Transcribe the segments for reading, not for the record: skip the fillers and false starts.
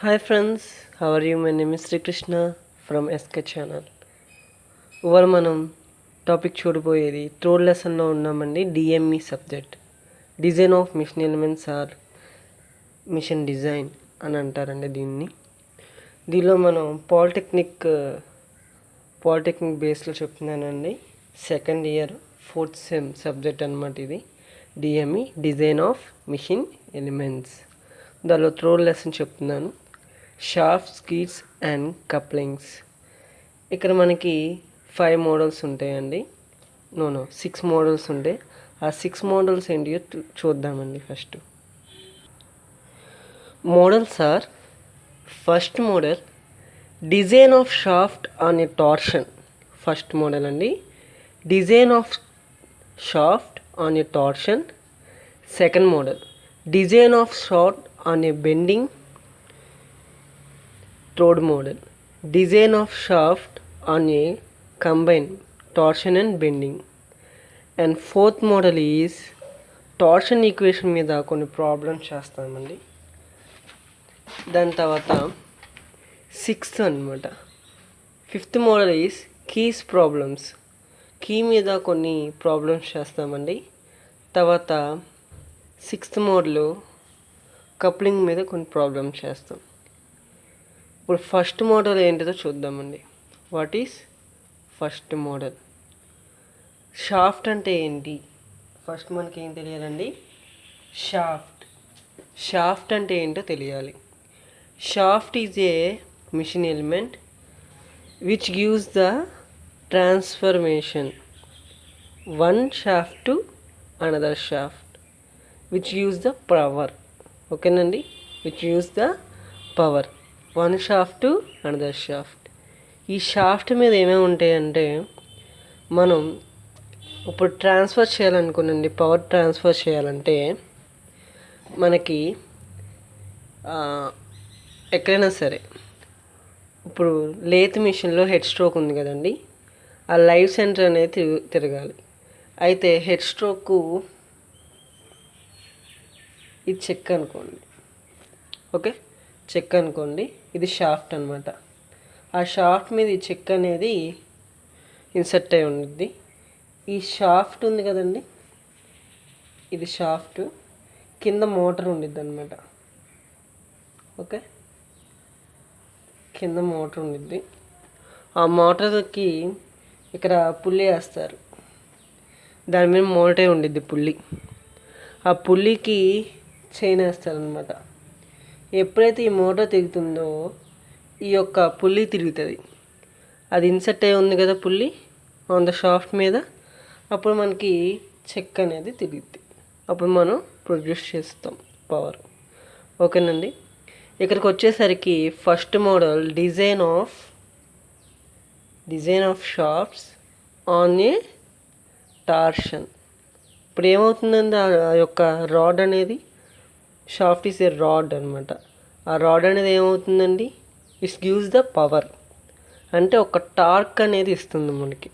Hi friends, how are you? My name is Sri Krishna from SK channel. ఇవాళ మనం topic చూడబోయేది third లెసన్లో ఉన్నామండి. DME subject, design of machine elements or machine design అని అంటారండి దీన్ని. దీనిలో మనం పాలిటెక్నిక్ బేస్లో చెప్తున్నానండి. Second year 4th sem subject అనమాట ఇది. DME design of machine elements. దానిలో థర్డ్ లెసన్ చెప్తున్నాను, షాఫ్ట్స్, గీర్స్ అండ్ కప్లింగ్స్. ఇక్కడ మనకి 5 మోడల్స్ ఉంటాయండి. 6 మోడల్స్ ఉంటాయి. ఆ 6 మోడల్స్ ఏంటియో చూద్దామండి. First models are: first model design of shaft on a torsion. First model అండి, design of shaft on a torsion. Second model design of shaft on a bending. Third model design of shaft on a combined torsion and bending. And fourth model is torsion equation మీద కొన్ని problems చేస్తామండి. దాని తర్వాత sixth అనమాట, fifth model is keys problems. Key మీద కొన్ని problems చేస్తామండి. తర్వాత సిక్స్త్ మోడల్ కప్లింగ్ మీద కొన్ని ప్రాబ్లమ్స్ చేస్తాం. ఇప్పుడు ఫస్ట్ మోడల్ ఏంటిదో చూద్దామండి. What is first model? Shaft అంటే ఏంటి? ఫస్ట్ మనకి ఏం తెలియాలండి? షాఫ్ట్ అంటే ఏంటో తెలియాలి. Shaft is a machine element which gives the transformation one shaft to another shaft which gives the power. ఓకేనండి, which gives the power one shaft to another shaft. ఈ shaft మీద ఏమేమి ఉంటాయంటే, మనం ఇప్పుడు ట్రాన్స్ఫర్ చేయాలనుకునండి, పవర్ ట్రాన్స్ఫర్ చేయాలంటే మనకి ఎక్కడైనా సరే, ఇప్పుడు లేత్ మిషన్లో హెడ్ స్ట్రోక్ ఉంది కదండి, ఆ లైవ్ సెంటర్ అనేది తిరగాలి. అయితే హెడ్ స్ట్రోకు ఇది చెక్ అనుకోండి. ఓకే, చెక్ అనుకోండి, ఇది షాఫ్ట్ అనమాట. ఆ షాఫ్ట్ మీద ఈ చెక్ అనేది ఇన్సర్ట్ అయి ఉంటుంది. ఈ షాఫ్ట్ ఉంది కదండి, ఇది షాఫ్ట్, కింద మోటార్ ఉండిద్ది అనమాట. ఓకే, కింద మోటార్ ఉండిద్ది. ఆ మోటార్కి ఇక్కడ పుల్లి వేస్తారు, దాని మీద మోటార్ ఉండిద్ది పుల్లి. ఆ పుల్లికి చైన్ వేస్తారనమాట. ఎప్పుడైతే ఈ మోటార్ తిరుగుతుందో ఈ యొక్క పుల్లి తిరుగుతుంది. అది ఇన్సర్ట్ అయి ఉంది కదా పుల్లి ఆన్ ద షాఫ్ట్ మీద, అప్పుడు మనకి చెక్ అనేది తిరుగుద్ది. అప్పుడు మనం ప్రొడ్యూస్ చేస్తాం పవర్. ఓకేనండి, ఇక్కడికి వచ్చేసరికి first model design of shafts on a torsion. ఇప్పుడు ఏమవుతుందండి, ఆ యొక్క రాడ్ అనేది, షాఫ్ట్ ఈస్ ఏ రాడ్ అనమాట. ఆ రాడ్ అనేది ఏమవుతుందండి, ఇట్స్ గివ్స్ ద పవర్, అంటే ఒక టార్క్ అనేది ఇస్తుంది మనకి.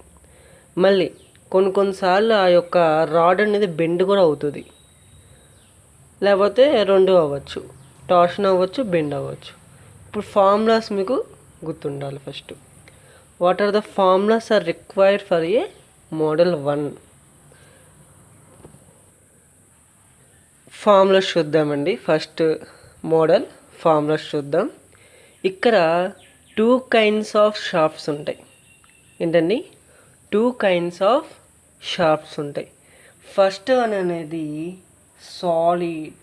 మళ్ళీ కొన్నిసార్లు ఆ యొక్క రాడ్ అనేది బెండ్ కూడా అవుతుంది, లేకపోతే రెండు అవ్వచ్చు, టార్షన్ అవ్వచ్చు, బెండ్ అవ్వచ్చు. ఇప్పుడు ఫార్ములాస్ మీకు గుర్తుండాలి. First, what are the formulas are required for a model 1? Formulas చూద్దామండి. ఫస్ట్ మోడల్ ఫార్ములాస్ చూద్దాం. ఇక్కడ 2 kinds ఆఫ్ షాఫ్ట్స్ ఉంటాయి. ఏంటండి? 2 kinds ఆఫ్ షాఫ్ట్స్ ఉంటాయి. ఫస్ట్ వన్ అనేది సాలిడ్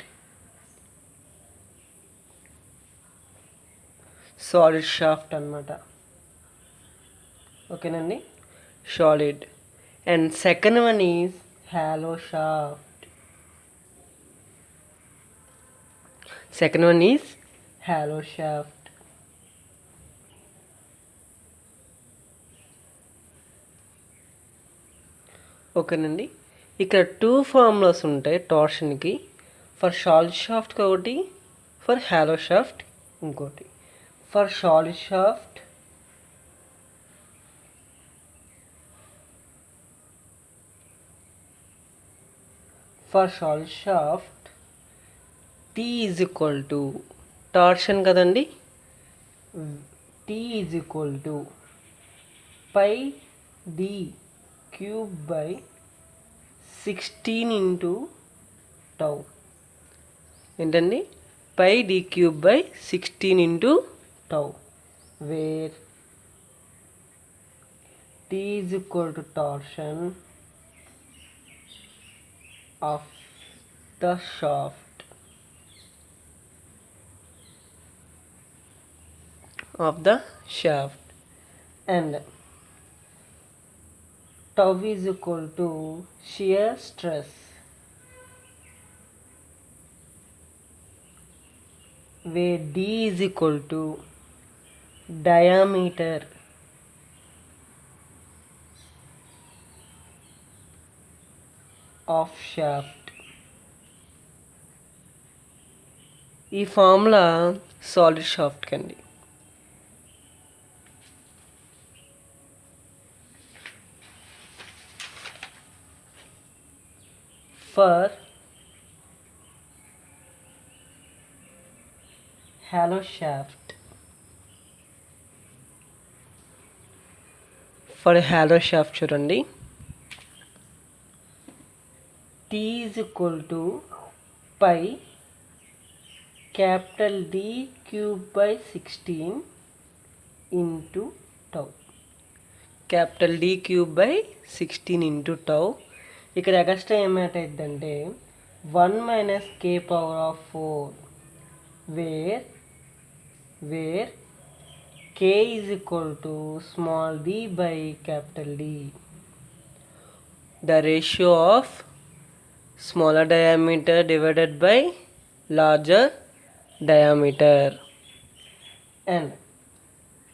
షాఫ్ట్ అనమాట. ఓకేనండి, solid. And second one is hollow shaft. ఓకేనండి, ఇక్కడ 2 ఫార్ములాస్ ఉంటాయి టార్షన్కి. ఫర్ సాలిడ్ షాఫ్ట్ ఒకటి, ఫర్ హాలో షాఫ్ట్ ఇంకోటి. For solid shaft T is equal to torsion కదండి. T is equal to pi d cube by 16 into tau. ఏంటండి? Pi d cube by 16 into tau, where T is equal to torsion of the shaft and tau is equal to shear stress, where D is equal to diameter of shaft. ఈ formula solid shaft కండి. For hollow shaft, చూడండి, T is equal to pi capital D cube by 16 into tau. Capital D cube by 16 into tau. ఇక్కడ extra ఏమైతుందంటే 1 minus K power of 4, where K is equal to small d by capital D. The ratio of smaller diameter divided by larger diameter. And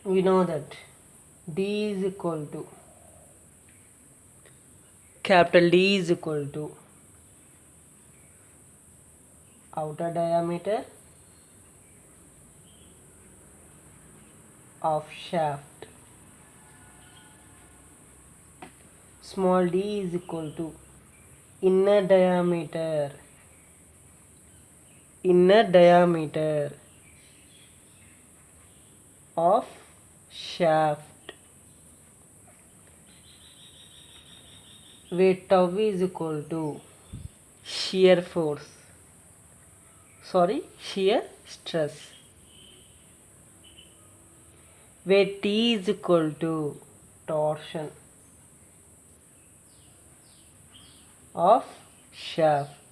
we know that D is equal to capital D is equal to outer diameter of shaft, small d is equal to inner diameter of shaft, where tau is equal to shear stress, where T is equal to torsion of shaft.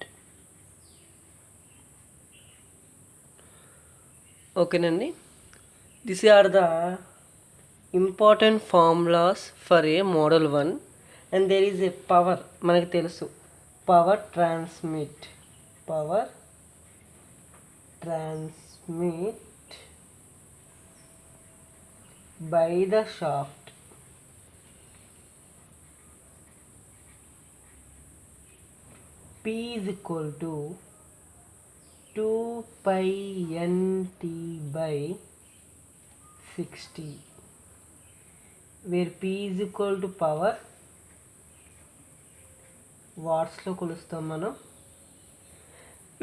ఓకేనండి, this are the important formulas for a model 1. And there is a power. మనకు తెలుసు power transmit by the shaft P is equal to 2 pi nt by 60, where P is equal to power, వాట్స్లో కొలుస్తాం మనం,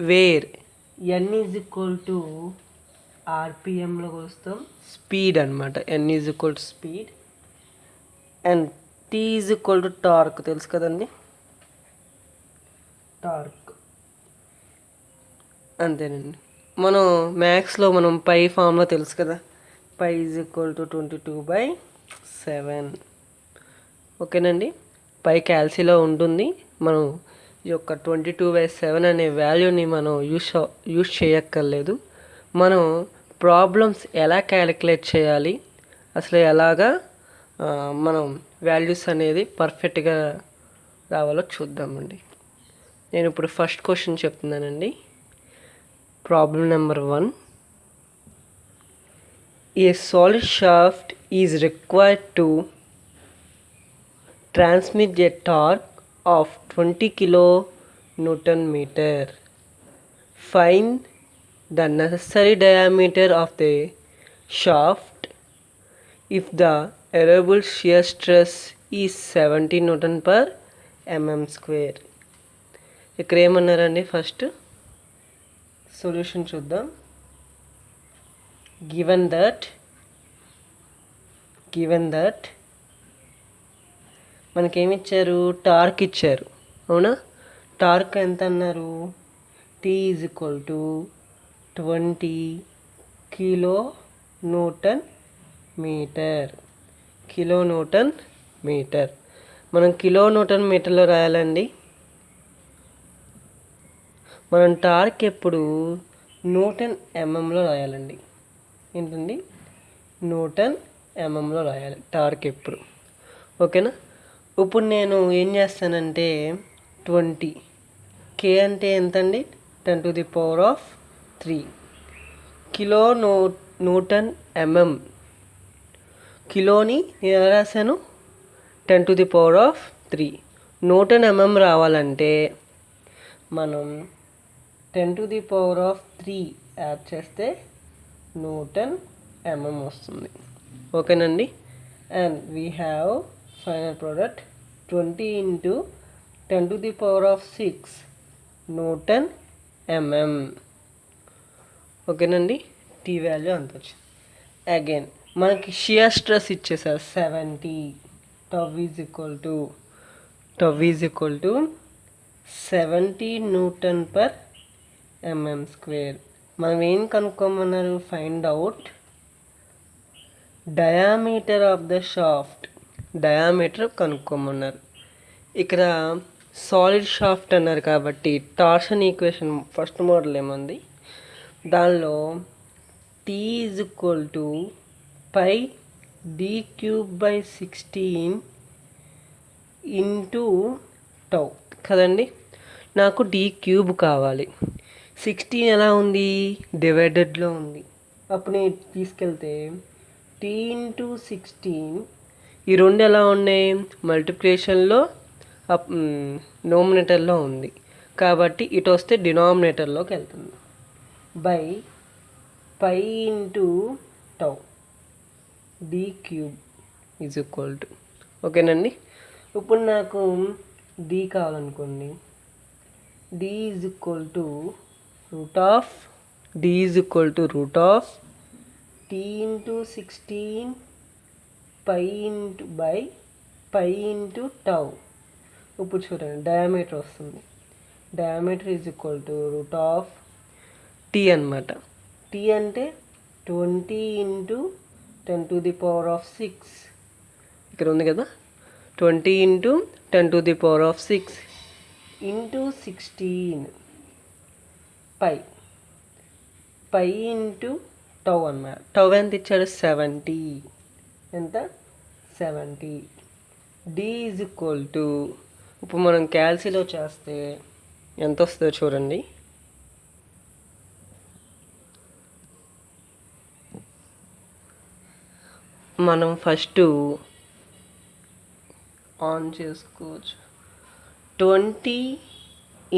వేర్ n is equal to ఆర్పిఎంలో కొలుస్తాం, speed అనమాట, n is equal to speed, and T is equal to torque, తెలుసు కదండి, torque. అంతేనండి. మనం మ్యాథ్స్లో మనం పై ఫామ్లో తెలుసు కదా, పై ఈజ్ ఈక్వల్ టు 22/7. ఓకేనండి, పై క్యాల్సీలో ఉంటుంది. మనం ఈ యొక్క 22/7 అనే వాల్యూని మనం యూస్ చేయక్కర్లేదు. మనం ప్రాబ్లమ్స్ ఎలా క్యాలిక్యులేట్ చేయాలి, అసలు ఎలాగా మనం వాల్యూస్ అనేది పర్ఫెక్ట్గా రావాలో చూద్దామండి. నేను ఇప్పుడు ఫస్ట్ క్వశ్చన్ చెప్తున్నానండి. Problem number 1. A solid shaft is required to transmit a torque of 20 kN meter. Find the necessary diameter of the shaft if the allowable shear stress is 70 Nm/mm². ఇక్కడ ఏమన్నారండి, first solution చూద్దాం. Given that మనకేమిచ్చారు, torque ఇచ్చారు, అవునా. Torque ఎంత అన్నారు, T is equal to 20 kilo newton meter. మనం kilo newton మీటర్లో రాయాలండి. మనం టార్క్ ఎప్పుడు న్యూటన్ ఎంఎంలో రాయాలండి. ఏంటండి, న్యూటన్ ఎంఎంలో రాయాలి టార్క్ ఎప్పుడు. ఓకేనా. ఇప్పుడు నేను ఏం చేస్తానంటే 20 K అంటే ఎంతండి, 10⁻³ కిలో న్యూటన్ ఎంఎం. కిలోని నేను ఎలా రాశాను, 10⁻³ న్యూటన్ ఎంఎం రావాలంటే మనం 10⁻³ యాడ్ చేస్తే న్యూటన్ ఎంఎం వస్తుంది. ఓకేనండి. And we have final product 20 × 10⁻⁶ newton mm. ఓకేనండి. టీ వాల్యూ అంత వచ్చింది. అగైన్ మనకి షియర్ స్ట్రెస్ ఇచ్చేసారు 70. Tau is equal to 70 Nm². మనం ఏం కనుక్కోమన్నారు, find out diameter of the shaft. Diameter కనుక్కోమన్నారు. ఇక్కడ సాలిడ్ షాఫ్ట్ అన్నారు కాబట్టి టార్షన్ ఈక్వేషన్ ఫస్ట్ మోడల్ ఏముంది, దానిలో T is equal to πd³/16 × కదండి. నాకు d³ కావాలి. 16 ఎలా ఉంది, డివైడెడ్లో ఉంది. అప్పుడు నేను తీసుకెళ్తే T × 16 ఈ రెండు ఎలా ఉన్నాయి, మల్టిప్లికేషన్లో నోమినేటర్లో ఉంది కాబట్టి ఇటు వస్తే డినామినేటర్లోకి వెళ్తుంది. By π × d³ is equal to. ఓకేనండి. ఇప్పుడు నాకు d కావాలనుకోండి, d is equal to √T × 16 π × τ. ఇప్పుడు చూడండి డయామీటర్ వస్తుంది. Diameter is equal to √T అనమాట. T అంటే 20 × 10⁻⁶. ఇక్కడ ఉంది కదా, 20 × 10⁻⁶ × 16 π × τ అన్నమాట. టౌ ఎంత ఇచ్చాడు, 70. ఎంత, 70. D ఈజ్ ఈక్వల్ టు, ఇప్పుడు మనం క్యాల్సిలో చేస్తే ఎంత వస్తుందో చూడండి. మనం ఫస్ట్ ఆన్ చేసుకోవచ్చు. 20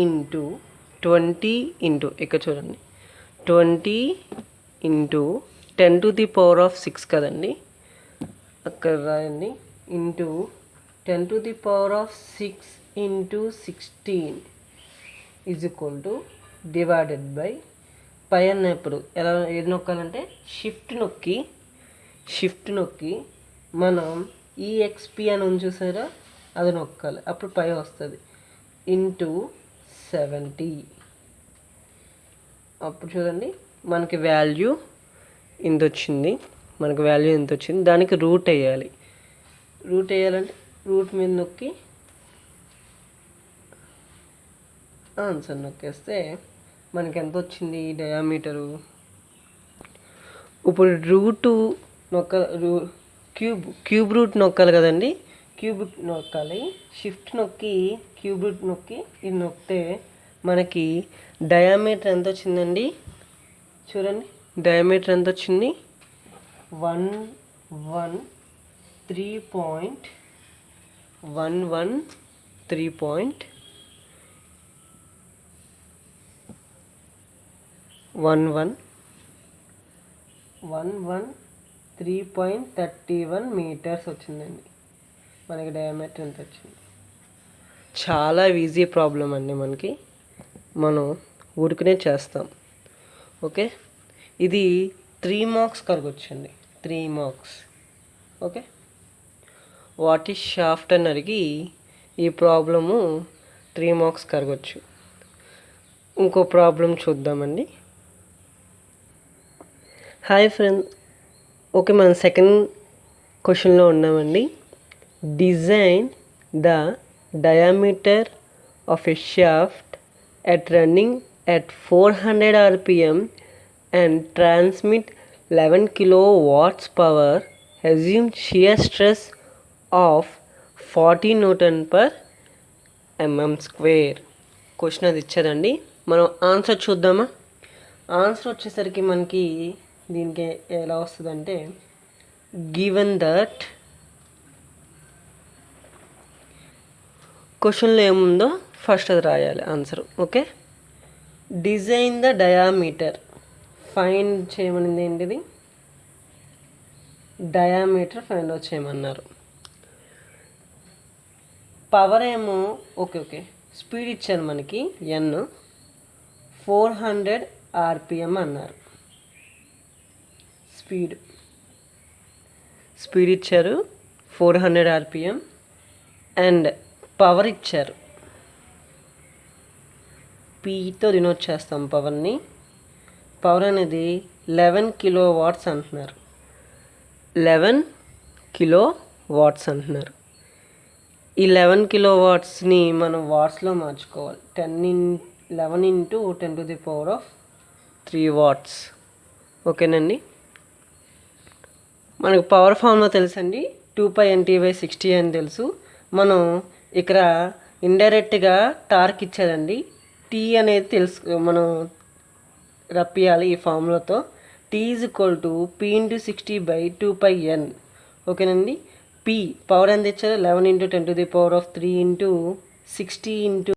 × ఇక్కడ చూడండి, 20 × 10⁻⁶ కదండి, అక్కడ రాయండి, into 10⁻⁶ × 16 is equal to divided by pi అన్నప్పుడు ఎలా ఏది నొక్కాలంటే షిఫ్ట్ నొక్కి మనం EXP అని ఉంది చూసారా, అది నొక్కాలి, అప్పుడు పై వస్తుంది, ఇంటూ 70. అప్పుడు చూడండి మనకి వాల్యూ ఇంత వచ్చింది. దానికి రూట్ వేయాలంటే రూట్ మీద నొక్కి ఆన్సర్ నొక్కేస్తే మనకి ఎంత వచ్చింది డయామీటరు. ఇప్పుడు క్యూబ్ రూట్ నొక్కాలి కదండి, క్యూబ్ నొక్కాలి, షిఫ్ట్ నొక్కి క్యూబ్ రూట్ నొక్కి ఇది నొక్కితే మనకి డయామీటర్ ఎంత వచ్చిందండి, చూడండి డయామీటర్ ఎంత వచ్చింది, 113.31 మీటర్స్ వచ్చిందండి. మనకి డయామీటర్ ఎంత వచ్చింది. చాలా ఈజీ ప్రాబ్లం అండి, మనం ఊరికనే చేస్తాం. ఓకే, ఇది 3 మార్క్స్ కరగొచ్చండి. 3 marks. Okay, what is shaft అని అడిగి ఈ ప్రాబ్లము 3 మార్క్స్ కరగొచ్చు. ఇంకో ప్రాబ్లం చూద్దామండి. హాయ్ ఫ్రెండ్, ఓకే, మనం సెకండ్ క్వశ్చన్లో ఉన్నామండి. Design the diameter of a shaft at running at 400 rpm and transmit 11 kilowatts power. Assume shear stress of 40 Newton per mm square. Question అది ఇచ్చారండి. మనం ఆన్సర్ చూద్దామా? Answer వచ్చేసరికి మనకి దీనికి ఎలా వస్తుందంటే, గివెన్ దట్ క్వశ్చన్లో ఏముందో ఫస్ట్ అది రాయాలి answer. Okay, design the diameter find చేయమనింది. ఏంటిది? డయామీటర్ ఫైండ్ అవుట్ చేయమన్నారు. పవర్ ఏమో ఓకే స్పీడ్ ఇచ్చారు మనకి n 400 rpm అన్నారు. స్పీడ్ ఇచ్చారు 400 rpm అండ్ పవర్ ఇచ్చారు. పీతో డినోట్ చేస్తాం పవర్ని. పవర్ అనేది 11 కిలోవాట్స్ అంటున్నారు. 11 కిలోవాట్స్ అంటున్నారు. ఈ 11 కిలోవాట్స్ని మనం వాట్స్లో మార్చుకోవాలి. 11 ఇంటూ 10⁻³ వాట్స్. ఓకేనండి, మనకు పవర్ ఫార్ములా తెలుసండి, 2πnt/60 అని తెలుసు. మనం ఇక్కడ ఇండైరెక్ట్గా టార్క్ ఇచ్చారండి. టీ అనేది మనం రప్పియాలి ఈ ఫార్ములాతో. T = P × 60/2πn. ఓకేనండి, పవర్ ఎంత ఇచ్చారు? 11 × 10⁻³ × 60 ×